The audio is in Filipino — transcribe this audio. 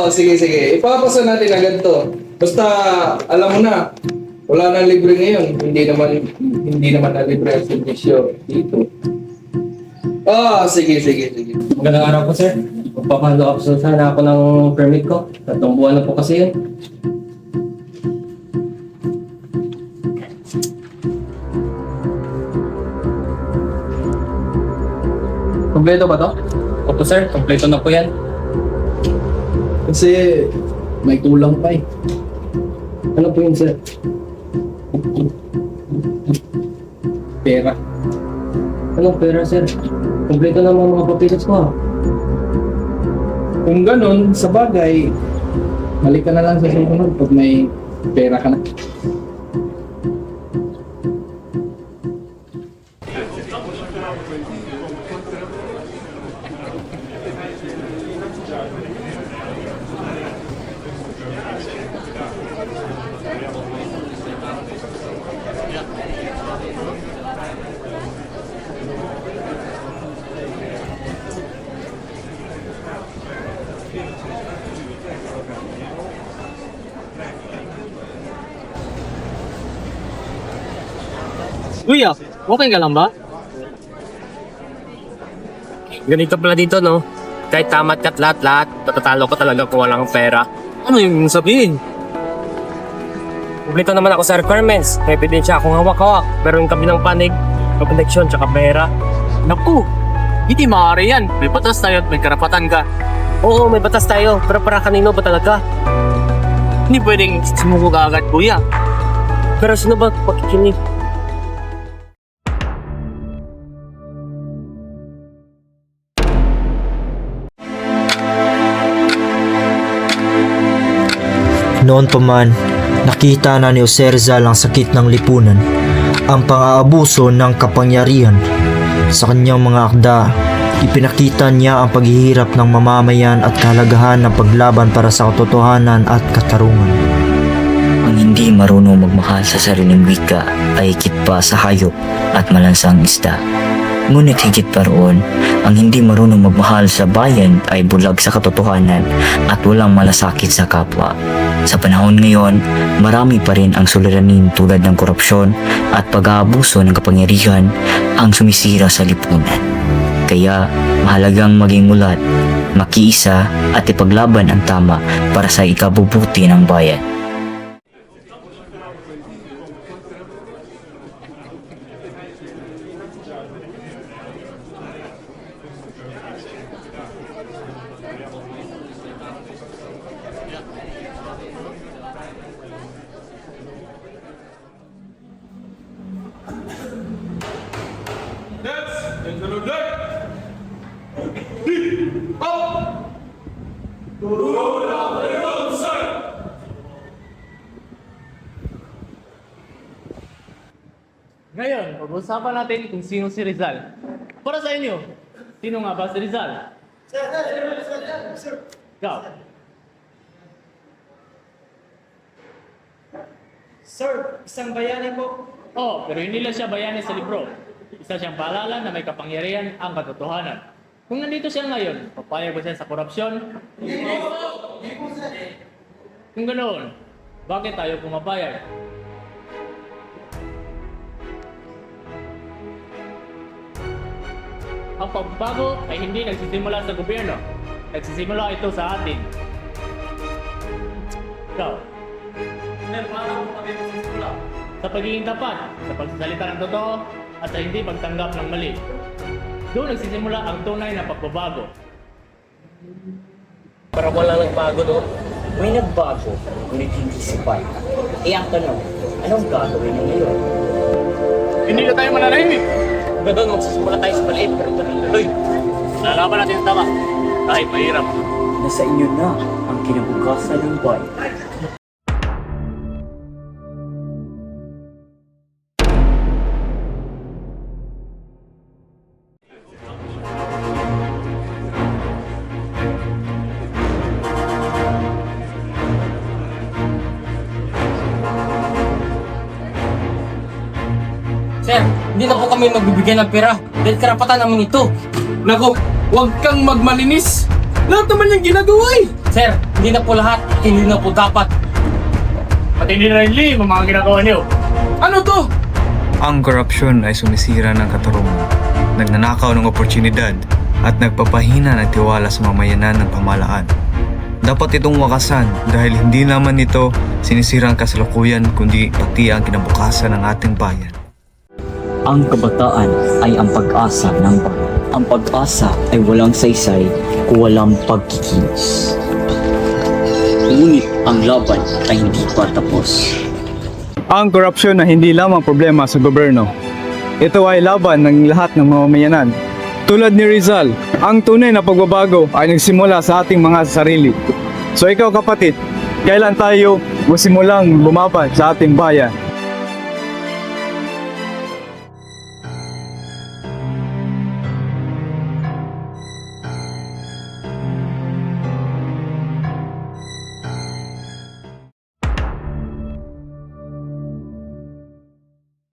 Sige, sige. Ipapasa natin agad to. Basta, alam mo na, wala na libre ngayon. Hindi naman na libre ang servisyo dito. Sige, sige, sige. Magandang araw po, sir. Magpapahalo up sana ako ng permit ko. 3 buwan na po kasi yun. Kompleto ba to? Opo, sir. Kompleto na po yan. Kasi may kulang pa eh. Ano po yun, sir? Pera. Anong pera, sir? Kompleto na mga papilis ko, ha? Kung ganun, sa bagay, balik ka na lang sa susunod pag may pera ka na. Kuya, okay ka lang ba? Ganito pala dito, no? Kahit tamat ka't lahat-lahat, tatatalo ko talaga kung walang pera. Ano yung sabihin? Kompleto naman ako sa requirements. May ebidensya akong hawak-hawak. Pero yung kabilang panig, may connection tsaka pera. Naku, hindi maaari yan. May batas tayo at may karapatan ka. Oo, may batas tayo. Pero para kanino ba talaga? Hindi pwedeng sumuko ka agad, kuya. Pero sino ba pakikinig? Noon pa man, nakita na ni Jose Rizal ang sakit ng lipunan, ang pang-aabuso ng kapangyarihan. Sa kanyang mga akda, ipinakita niya ang paghihirap ng mamamayan at kahalagahan ng paglaban para sa katotohanan at katarungan. Ang hindi marunong magmahal sa sariling wika ay higit pa sa hayop at malansang isda. Ngunit higit pa roon, ang hindi marunong magmahal sa bayan ay bulag sa katotohanan at walang malasakit sa kapwa. Sa panahon ngayon, marami pa rin ang suliranin tulad ng korupsyon at pag-aabuso ng kapangyarihan ang sumisira sa lipunan. Kaya mahalagang maging mulat, makiisa at ipaglaban ang tama para sa ikabubuti ng bayan. Ngayon, pag-usapan natin kung sino si Rizal. Para sa inyo, sino nga ba si Rizal? Sir! Ikaw? Sir, isang bayani po. Pero hindi lang siya bayani sa libro. Isa siyang paalala na may kapangyarihan ang katotohanan. Kung nandito siya ngayon, papayag ba siya sa korupsyon? Hindi po, sir. Kung ganoon, bakit tayo pumapayag? Ang pagbabago ay hindi nagsisimula sa gobyerno. Nagsisimula ito sa atin. Ikaw? Paano po kami magsisimula? Sa pagiging tapat, sa pagsasalita ng totoo, at sa hindi pagtanggap ng mali. Doon nagsisimula ang tunay na pagbabago. Para wala nagbago doon, may nagbago, ngunit hindi si Pai. Ang tanong, anong gagawin mo ngayon? Hindi na tayo mananahimik. Ganun, magsisimula tayo sa maliit, pero tuloy-tuloy. Lalaban natin ang tama, kahit mahirap. Nasa inyo na ang kinabukasan ng bayan. Sir, hindi na po kami magbibigay ng pera dahil karapatan namin ito. Nako, huwag kang magmalinis. Lahat naman yung ginagawa eh. Sir, hindi na po lahat, hindi na po dapat. Pati hindi na rin yung mga ginagawa niyo. Ano to? Ang korupsyon ay sumisira ng katarungan, nagnanakaw ng oportunidad at nagpapahina ng tiwala sa mamayanan ng pamahalaan. Dapat itong wakasan dahil hindi naman ito sinisira ang kasalukuyan kundi pati ang kinabukasan ng ating bayan. Ang kabataan ay ang pag-asa ng bayan. Ang pag-asa ay walang saysay kung walang pagkikilos. Ngunit ang laban ay hindi pa tapos. Ang korupsyon na hindi lamang problema sa gobyerno. Ito ay laban ng lahat ng mamamayanan. Tulad ni Rizal, ang tunay na pagbabago ay nagsimula sa ating mga sarili. So ikaw kapatid, kailan tayo musimulang lumaban sa ating bayan?